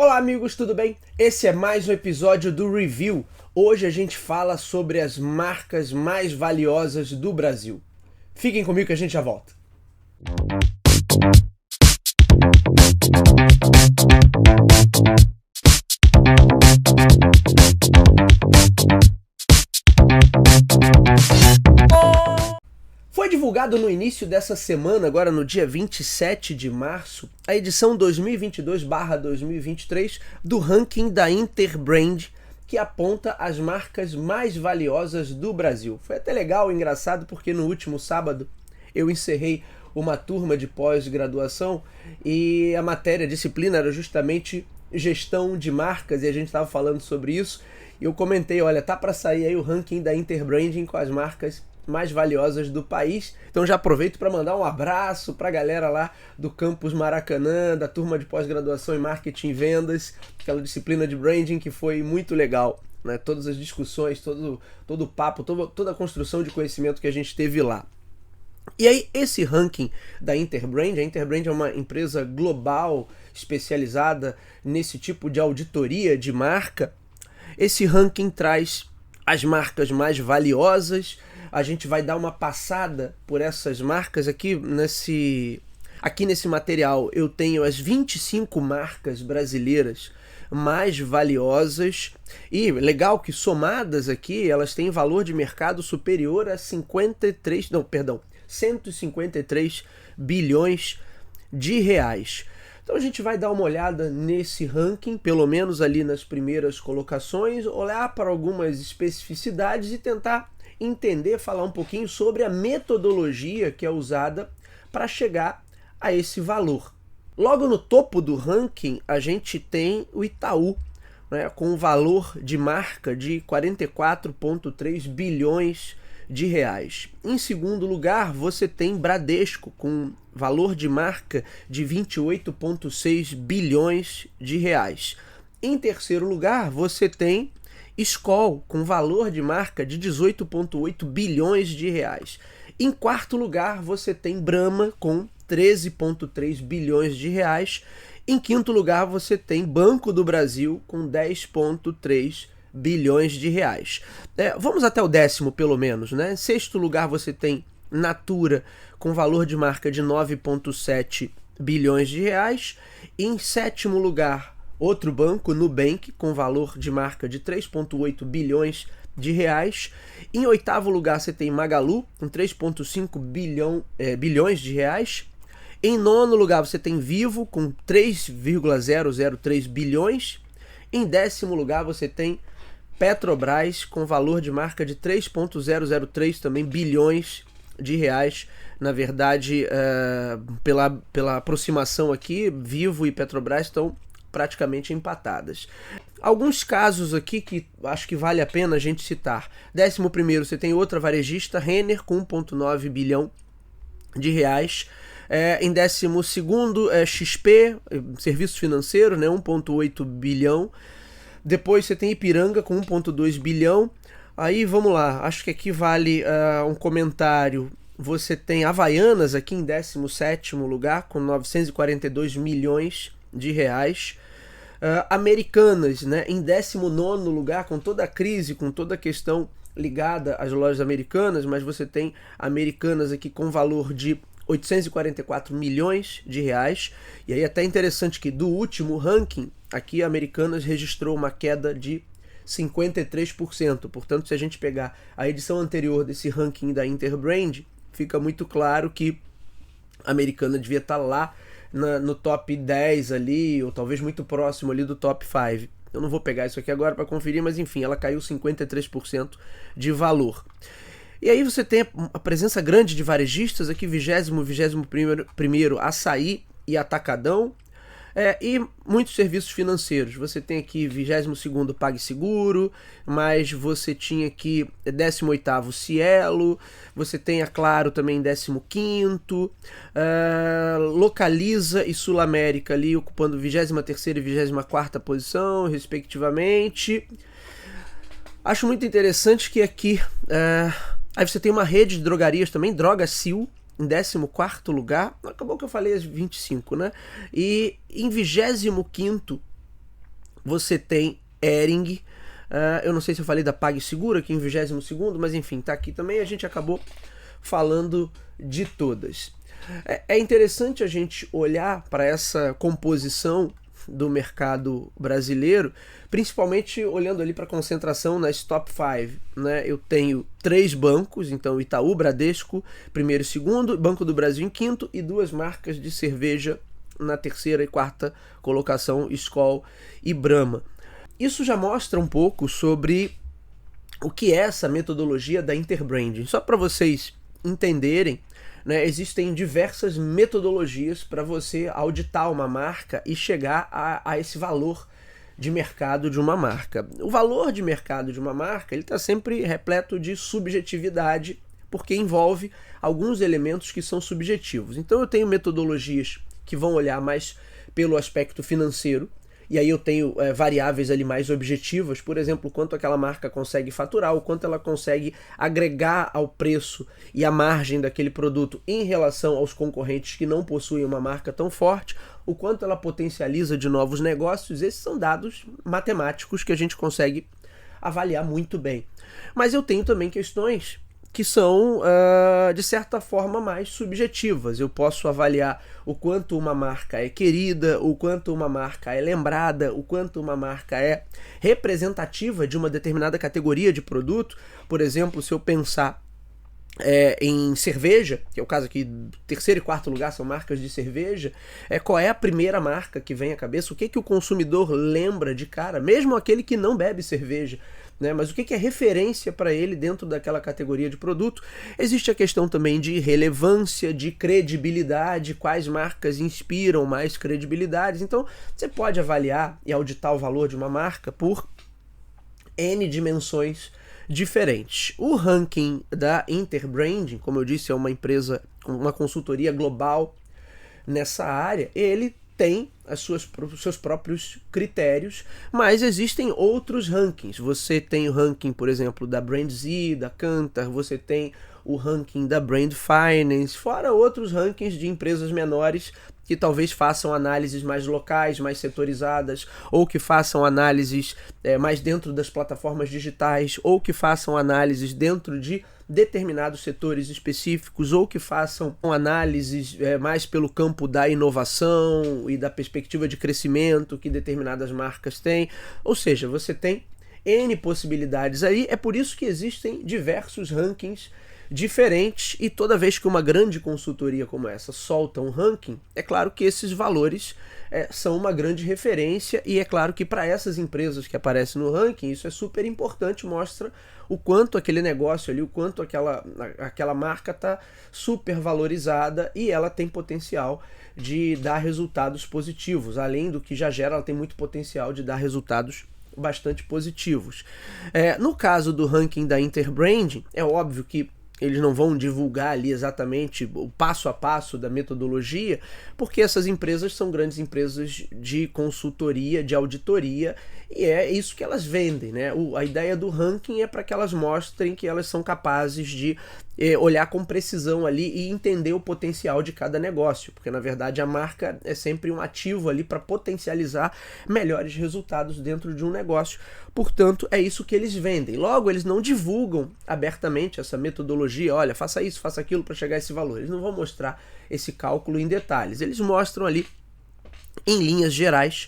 Olá amigos, tudo bem? Esse é mais um episódio do Review. Hoje a gente fala sobre as marcas mais valiosas do Brasil. Fiquem comigo que a gente já volta. Foi divulgado no início dessa semana, agora no dia 27 de março, a edição 2022/2023 do ranking da Interbrand, que aponta as marcas mais valiosas do Brasil. Foi até legal, engraçado, porque no último sábado eu encerrei uma turma de pós-graduação e a disciplina era justamente gestão de marcas e a gente estava falando sobre isso. E eu comentei, olha, tá para sair aí o ranking da Interbranding com as marcas mais valiosas do país. Então já aproveito para mandar um abraço para a galera lá do campus Maracanã, da turma de pós-graduação em marketing e vendas, aquela disciplina de branding que foi muito legal, né? Todas as discussões, todo o papo, toda a construção de conhecimento que a gente teve lá. E aí esse ranking da Interbrand, a Interbrand é uma empresa global especializada nesse tipo de auditoria de marca. Esse ranking traz as marcas mais valiosas. A gente vai dar uma passada por essas marcas aqui nesse material. Eu tenho as 25 marcas brasileiras mais valiosas e legal que somadas aqui elas têm valor de mercado superior a 153 bilhões de reais. Então a gente vai dar uma olhada nesse ranking, pelo menos ali nas primeiras colocações, olhar para algumas especificidades e tentar entender, falar um pouquinho sobre a metodologia que é usada para chegar a esse valor. Logo no topo do ranking, a gente tem o Itaú, né, com um valor de marca de 44,3 bilhões de reais. Em segundo lugar, você tem Bradesco, com valor de marca de 28,6 bilhões de reais. Em terceiro lugar, você tem Skol, com valor de marca de 18,8 bilhões de reais. Em quarto lugar, você tem Brahma, com 13,3 bilhões de reais. Em quinto lugar, você tem Banco do Brasil, com 10,3 bilhões de reais. Vamos até o décimo, pelo menos, né? Em sexto lugar, você tem Natura, com valor de marca de 9,7 bilhões de reais. Em sétimo lugar, outro banco, Nubank, com valor de marca de 3,8 bilhões de reais. Em oitavo lugar, você tem Magalu, com 3,5 bilhões de reais. Em nono lugar, você tem Vivo, com 3,003 bilhões. Em décimo lugar, você tem Petrobras, com valor de marca de 3,003 também bilhões de reais. Na verdade, pela aproximação aqui, Vivo e Petrobras estão praticamente empatadas. Alguns casos aqui que acho que vale a pena a gente citar. 11º, você tem outra varejista, Renner, com 1,9 bilhão de reais. Em 12º, XP, serviços financeiros, né, 1,8 bilhão. Depois você tem Ipiranga com 1,2 bilhão. Aí vamos lá, acho que aqui vale um comentário. Você tem Havaianas aqui em 17º lugar, com 942 milhões de reais. Americanas, né, em 19º lugar, com toda a crise, com toda a questão ligada às lojas americanas, mas você tem Americanas aqui com valor de 844 milhões de reais. E aí até interessante que do último ranking, aqui Americanas registrou uma queda de 53%. Portanto, se a gente pegar a edição anterior desse ranking da Interbrand, fica muito claro que a Americana devia estar lá no top 10 ali, ou talvez muito próximo ali do top 5. Eu não vou pegar isso aqui agora para conferir, mas enfim, ela caiu 53% de valor. E aí você tem a presença grande de varejistas aqui, 21º Açaí e Atacadão, e muitos serviços financeiros. Você tem aqui 22º PagSeguro, mas você tinha aqui 18º Cielo, você tem a Claro também 15º, Localiza e Sul América ali ocupando 23ª e 24ª posição, respectivamente. Acho muito interessante que aqui aí você tem uma rede de drogarias também, Drogasil, em 14º lugar, acabou que eu falei as 25, né? E em 25º você tem Hering. Eu não sei se eu falei da PagSeguro aqui em 22º, mas enfim, tá aqui também. A gente acabou falando de todas. É interessante a gente olhar para essa composição do mercado brasileiro, principalmente olhando ali para a concentração nas top 5, né? Eu tenho 3 bancos, então Itaú, Bradesco, primeiro e segundo, Banco do Brasil em quinto e 2 marcas de cerveja na terceira e quarta colocação, Skol e Brahma. Isso já mostra um pouco sobre o que é essa metodologia da Interbranding. Só para vocês entenderem, né, existem diversas metodologias para você auditar uma marca e chegar a esse valor de mercado de uma marca. O valor de mercado de uma marca ele está sempre repleto de subjetividade, porque envolve alguns elementos que são subjetivos. Então eu tenho metodologias que vão olhar mais pelo aspecto financeiro, e aí eu tenho variáveis ali mais objetivas, por exemplo, quanto aquela marca consegue faturar, o quanto ela consegue agregar ao preço e à margem daquele produto em relação aos concorrentes que não possuem uma marca tão forte, o quanto ela potencializa de novos negócios. Esses são dados matemáticos que a gente consegue avaliar muito bem. Mas eu tenho também questões que são, de certa forma, mais subjetivas. Eu posso avaliar o quanto uma marca é querida, o quanto uma marca é lembrada, o quanto uma marca é representativa de uma determinada categoria de produto. Por exemplo, se eu pensar em cerveja, que é o caso aqui, terceiro e quarto lugar são marcas de cerveja, qual é a primeira marca que vem à cabeça? O que o consumidor lembra de cara, mesmo aquele que não bebe cerveja, né? Mas o que é referência para ele dentro daquela categoria de produto? Existe a questão também de relevância, de credibilidade, quais marcas inspiram mais credibilidade. Então você pode avaliar e auditar o valor de uma marca por N dimensões diferentes. O ranking da Interbranding, como eu disse, é uma empresa, uma consultoria global nessa área, ele tem os seus próprios critérios, mas existem outros rankings. Você tem o ranking, por exemplo, da BrandZ, da Kantar, você tem o ranking da Brand Finance, fora outros rankings de empresas menores que talvez façam análises mais locais, mais setorizadas, ou que façam análises mais dentro das plataformas digitais, ou que façam análises dentro de determinados setores específicos, ou que façam análises mais pelo campo da inovação e da perspectiva de crescimento que determinadas marcas têm. Ou seja, você tem N possibilidades aí. É por isso que existem diversos rankings diferentes, e toda vez que uma grande consultoria como essa solta um ranking, é claro que esses valores são uma grande referência, e é claro que para essas empresas que aparecem no ranking, isso é super importante, mostra o quanto aquele negócio ali, o quanto aquela marca está super valorizada e ela tem potencial de dar resultados positivos. Além do que já gera, ela tem muito potencial de dar resultados bastante positivos. No caso do ranking da Interbranding, é óbvio que eles não vão divulgar ali exatamente o passo a passo da metodologia, porque essas empresas são grandes empresas de consultoria, de auditoria, e é isso que elas vendem, né? A ideia do ranking é para que elas mostrem que elas são capazes de olhar com precisão ali e entender o potencial de cada negócio, porque na verdade a marca é sempre um ativo ali para potencializar melhores resultados dentro de um negócio. Portanto, é isso que eles vendem. Logo, eles não divulgam abertamente essa metodologia, olha, faça isso, faça aquilo para chegar a esse valor. Eles não vão mostrar esse cálculo em detalhes. Eles mostram ali, em linhas gerais,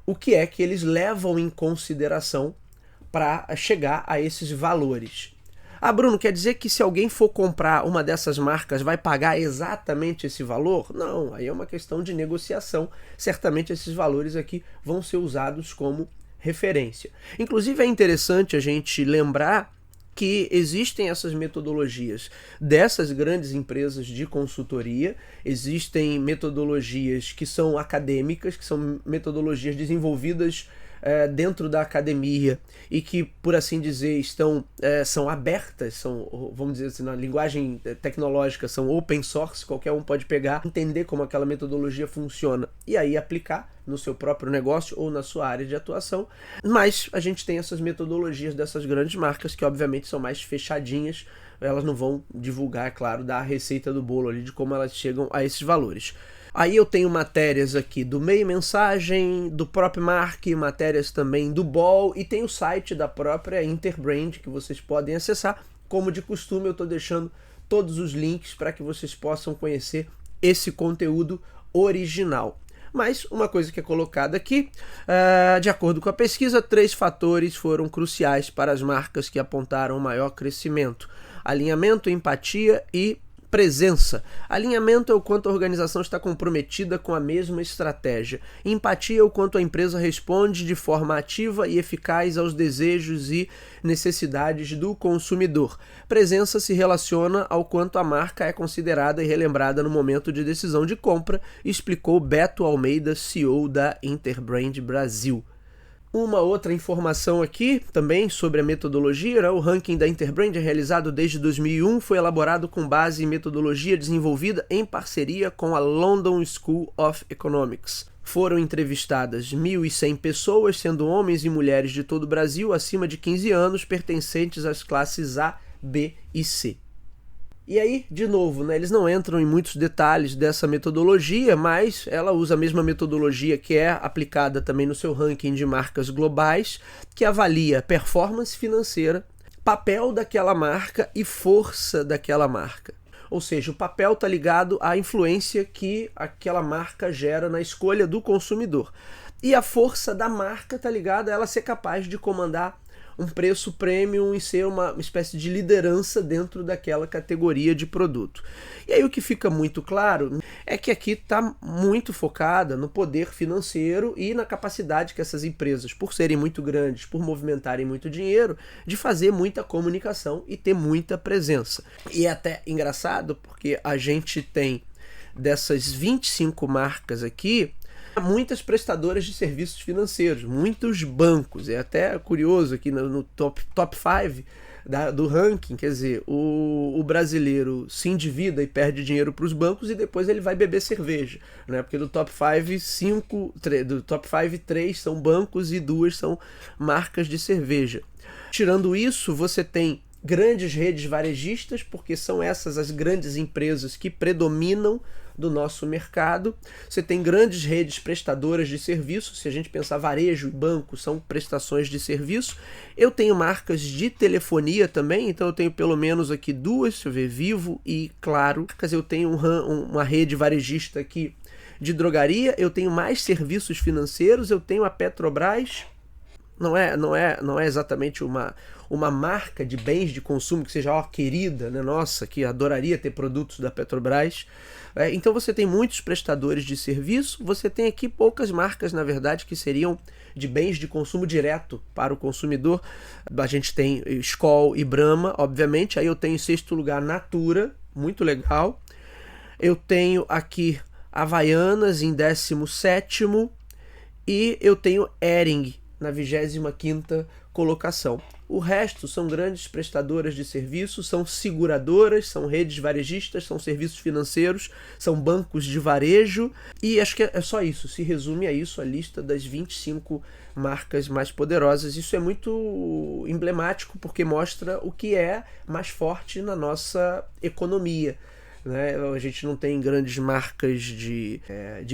o que é que eles levam em consideração para chegar a esses valores. Ah, Bruno, quer dizer que se alguém for comprar uma dessas marcas vai pagar exatamente esse valor? Não, aí é uma questão de negociação. Certamente esses valores aqui vão ser usados como referência. Inclusive é interessante a gente lembrar que existem essas metodologias dessas grandes empresas de consultoria, existem metodologias que são acadêmicas, que são metodologias desenvolvidas dentro da academia e que, por assim dizer, são abertas, são, vamos dizer assim, na linguagem tecnológica, são open source, qualquer um pode pegar, entender como aquela metodologia funciona e aí aplicar no seu próprio negócio ou na sua área de atuação. Mas a gente tem essas metodologias dessas grandes marcas que obviamente são mais fechadinhas, elas não vão divulgar, é claro, dar a receita do bolo ali de como elas chegam a esses valores. Aí eu tenho matérias aqui do Meio Mensagem, do PropMark, matérias também do BOL e tem o site da própria Interbrand que vocês podem acessar. Como de costume, eu estou deixando todos os links para que vocês possam conhecer esse conteúdo original. Mas uma coisa que é colocada aqui, de acordo com a pesquisa, 3 fatores foram cruciais para as marcas que apontaram maior crescimento: alinhamento, empatia e presença. Alinhamento é o quanto a organização está comprometida com a mesma estratégia. Empatia é o quanto a empresa responde de forma ativa e eficaz aos desejos e necessidades do consumidor. Presença se relaciona ao quanto a marca é considerada e relembrada no momento de decisão de compra, explicou Beto Almeida, CEO da Interbrand Brasil. Uma outra informação aqui também sobre a metodologia, né? O ranking da Interbrand é realizado desde 2001, foi elaborado com base em metodologia desenvolvida em parceria com a London School of Economics. Foram entrevistadas 1.100 pessoas, sendo homens e mulheres de todo o Brasil, acima de 15 anos, pertencentes às classes A, B e C. E aí, de novo, né, eles não entram em muitos detalhes dessa metodologia, mas ela usa a mesma metodologia que é aplicada também no seu ranking de marcas globais, que avalia performance financeira, papel daquela marca e força daquela marca. Ou seja, o papel está ligado à influência que aquela marca gera na escolha do consumidor. E a força da marca está ligada a ela ser capaz de comandar um preço premium e ser uma espécie de liderança dentro daquela categoria de produto. E aí o que fica muito claro é que aqui está muito focada no poder financeiro e na capacidade que essas empresas, por serem muito grandes, por movimentarem muito dinheiro, de fazer muita comunicação e ter muita presença. E é até engraçado porque a gente tem dessas 25 marcas aqui, muitas prestadoras de serviços financeiros, muitos bancos. É até curioso aqui no top 5 do ranking, quer dizer, o brasileiro se endivida e perde dinheiro para os bancos e depois ele vai beber cerveja, né? Porque do top 5, 3 são bancos e 2 são marcas de cerveja. Tirando isso, você tem grandes redes varejistas, porque são essas as grandes empresas que predominam do nosso mercado. Você tem grandes redes prestadoras de serviço, se a gente pensar varejo e banco, são prestações de serviço. Eu tenho marcas de telefonia também, então eu tenho pelo menos aqui 2, deixa eu ver, Vivo e Claro. Eu tenho uma rede varejista aqui de drogaria, eu tenho mais serviços financeiros, eu tenho a Petrobras. Não é exatamente uma marca de bens de consumo que seja querida, né? Nossa, que adoraria ter produtos da Petrobras. Então você tem muitos prestadores de serviço, você tem aqui poucas marcas, na verdade, que seriam de bens de consumo direto para o consumidor. A gente tem Skol e Brahma, obviamente. Aí eu tenho em 6º lugar Natura, muito legal. Eu tenho aqui Havaianas em 17º e eu tenho Hering na 25ª colocação. O resto são grandes prestadoras de serviços, são seguradoras, são redes varejistas, são serviços financeiros, são bancos de varejo e acho que é só isso, se resume a isso a lista das 25 marcas mais poderosas. Isso é muito emblemático porque mostra o que é mais forte na nossa economia. Né? A gente não tem grandes marcas de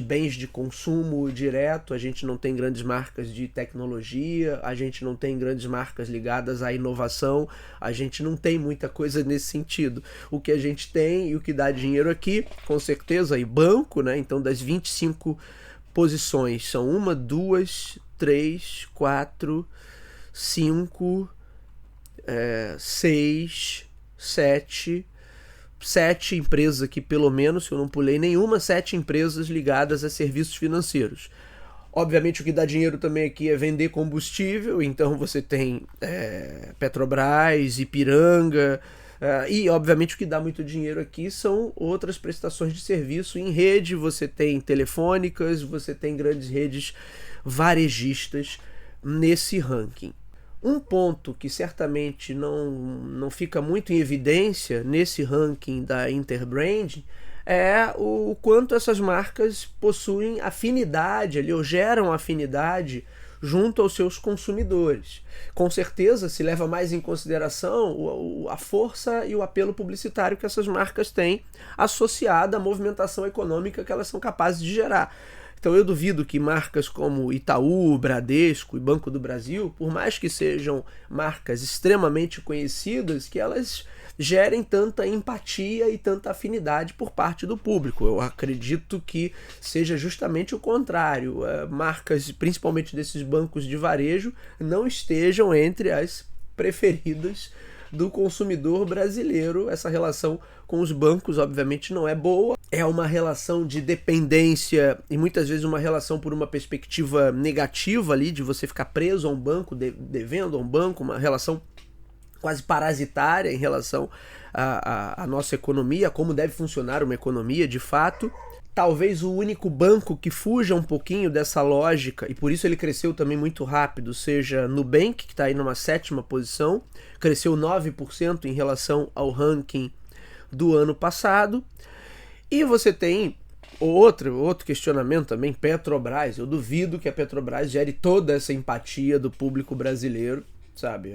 bens de consumo direto, a gente não tem grandes marcas de tecnologia, a gente não tem grandes marcas ligadas à inovação, a gente não tem muita coisa nesse sentido. O que a gente tem e o que dá dinheiro aqui, com certeza, aí banco, né? Então das 25 posições são 1, 2, 3, 4, 5, 6, 7 empresas aqui, pelo menos, se eu não pulei nenhuma, 7 empresas ligadas a serviços financeiros. Obviamente o que dá dinheiro também aqui é vender combustível, então você tem Petrobras, Ipiranga, e obviamente o que dá muito dinheiro aqui são outras prestações de serviço em rede. Você tem telefônicas, você tem grandes redes varejistas nesse ranking. Um ponto que certamente não fica muito em evidência nesse ranking da Interbrand é o quanto essas marcas possuem afinidade ali, ou geram afinidade junto aos seus consumidores. Com certeza se leva mais em consideração a força e o apelo publicitário que essas marcas têm associada à movimentação econômica que elas são capazes de gerar. Então eu duvido que marcas como Itaú, Bradesco e Banco do Brasil, por mais que sejam marcas extremamente conhecidas, que elas gerem tanta empatia e tanta afinidade por parte do público. Eu acredito que seja justamente o contrário. Marcas, principalmente desses bancos de varejo, não estejam entre as preferidas do consumidor brasileiro. Essa relação com os bancos, obviamente, não é boa. É uma relação de dependência e muitas vezes uma relação por uma perspectiva negativa ali, de você ficar preso a um banco, devendo a um banco, uma relação quase parasitária em relação à nossa economia, como deve funcionar uma economia de fato. Talvez o único banco que fuja um pouquinho dessa lógica, e por isso ele cresceu também muito rápido, seja Nubank, que está aí numa 7ª posição, cresceu 9% em relação ao ranking do ano passado. E você tem outro questionamento também, Petrobras. Eu duvido que a Petrobras gere toda essa empatia do público brasileiro, sabe?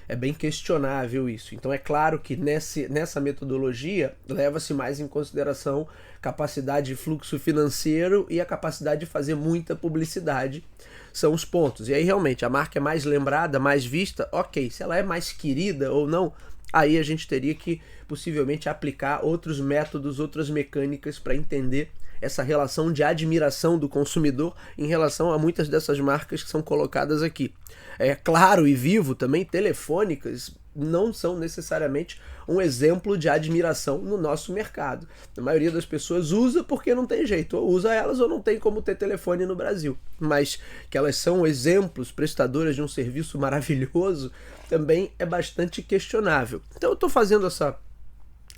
É bem questionável isso. Então é claro que nessa metodologia leva-se mais em consideração capacidade de fluxo financeiro e a capacidade de fazer muita publicidade. São os pontos. E aí realmente a marca é mais lembrada, mais vista, ok. Se ela é mais querida ou não, aí a gente teria que possivelmente aplicar outros métodos, outras mecânicas para entender essa relação de admiração do consumidor em relação a muitas dessas marcas que são colocadas aqui. É Claro e Vivo também, Telefônicas, não são necessariamente um exemplo de admiração no nosso mercado. A maioria das pessoas usa porque não tem jeito, ou usa elas ou não tem como ter telefone no Brasil. Mas que elas são exemplos, prestadoras de um serviço maravilhoso, também é bastante questionável. Então eu estou fazendo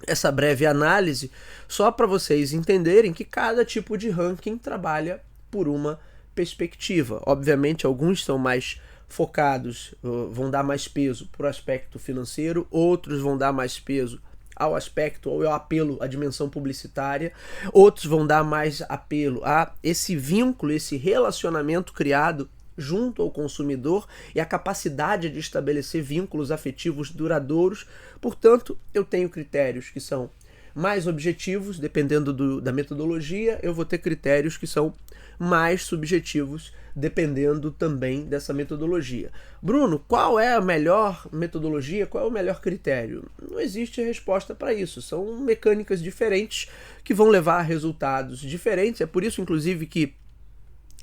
essa breve análise só para vocês entenderem que cada tipo de ranking trabalha por uma perspectiva. Obviamente, alguns são mais focados, vão dar mais peso para o aspecto financeiro, outros vão dar mais peso ao aspecto ou ao apelo à dimensão publicitária, outros vão dar mais apelo a esse vínculo, esse relacionamento criado junto ao consumidor e a capacidade de estabelecer vínculos afetivos duradouros. Portanto, eu tenho critérios que são mais objetivos, dependendo da metodologia, eu vou ter critérios que são mais subjetivos, dependendo também dessa metodologia. Bruno, qual é a melhor metodologia? Qual é o melhor critério? Não existe resposta para isso. São mecânicas diferentes que vão levar a resultados diferentes. É por isso, inclusive, que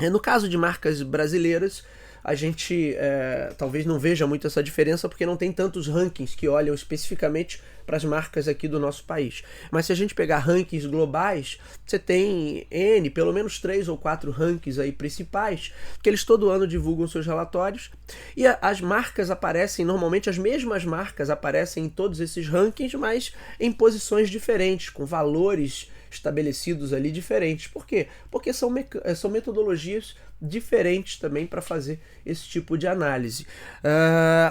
no caso de marcas brasileiras, a gente talvez não veja muito essa diferença porque não tem tantos rankings que olham especificamente para as marcas aqui do nosso país. Mas se a gente pegar rankings globais, você tem pelo menos 3 ou 4 rankings aí principais, que eles todo ano divulgam seus relatórios, e as marcas aparecem, normalmente as mesmas marcas aparecem em todos esses rankings, mas em posições diferentes, com valores estabelecidos ali diferentes. Por quê? Porque são metodologias diferentes também para fazer esse tipo de análise.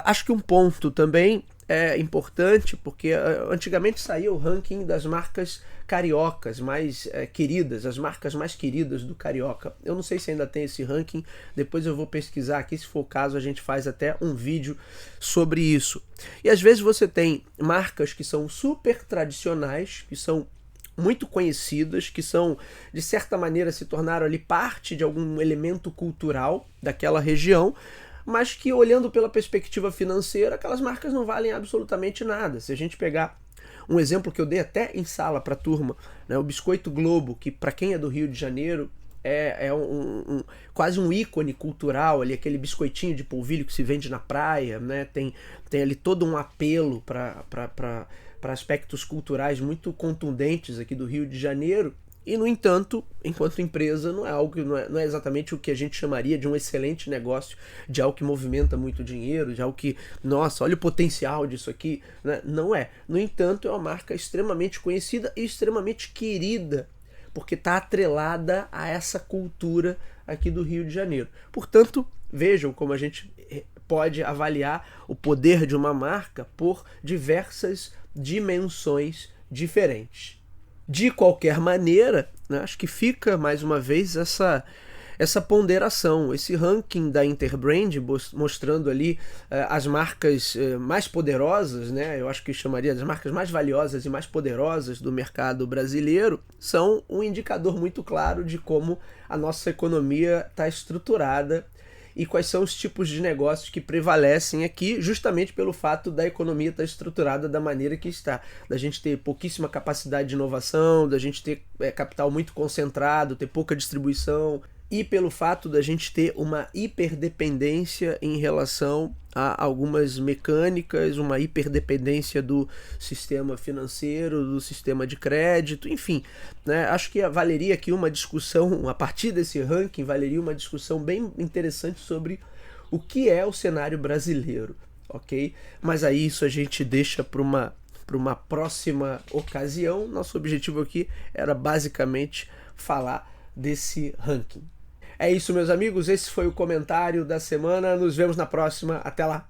Acho que um ponto também é importante, porque antigamente saía o ranking das marcas cariocas mais queridas, as marcas mais queridas do carioca. Eu não sei se ainda tem esse ranking, depois eu vou pesquisar aqui, se for o caso a gente faz até um vídeo sobre isso. E às vezes você tem marcas que são super tradicionais, que são muito conhecidas, que são, de certa maneira, se tornaram ali parte de algum elemento cultural daquela região, mas que, olhando pela perspectiva financeira, aquelas marcas não valem absolutamente nada. Se a gente pegar um exemplo que eu dei até em sala para a turma, né, o Biscoito Globo, que para quem é do Rio de Janeiro é quase um ícone cultural, ali, aquele biscoitinho de polvilho que se vende na praia, né, tem ali todo um apelo para aspectos culturais muito contundentes aqui do Rio de Janeiro. E, no entanto, enquanto empresa, não é algo, não é exatamente o que a gente chamaria de um excelente negócio, de algo que movimenta muito dinheiro, de algo que, nossa, olha o potencial disso aqui, né? Não é. No entanto, é uma marca extremamente conhecida e extremamente querida, porque está atrelada a essa cultura aqui do Rio de Janeiro. Portanto, vejam como a gente pode avaliar o poder de uma marca por diversas dimensões diferentes. De qualquer maneira, né, acho que fica mais uma vez essa ponderação, esse ranking da Interbrand mostrando ali as marcas mais poderosas, né? Eu acho que chamaria das marcas mais valiosas e mais poderosas do mercado brasileiro, são um indicador muito claro de como a nossa economia está estruturada e quais são os tipos de negócios que prevalecem aqui, justamente pelo fato da economia estar estruturada da maneira que está, da gente ter pouquíssima capacidade de inovação, da gente ter capital muito concentrado, ter pouca distribuição, e pelo fato da gente ter uma hiperdependência em relação a algumas mecânicas, uma hiperdependência do sistema financeiro, do sistema de crédito, enfim, né? Acho que valeria aqui uma discussão, a partir desse ranking, valeria uma discussão bem interessante sobre o que é o cenário brasileiro, ok? Mas aí isso a gente deixa para uma próxima ocasião. Nosso objetivo aqui era basicamente falar desse ranking. É isso, meus amigos, esse foi o comentário da semana. Nos vemos na próxima. Até lá!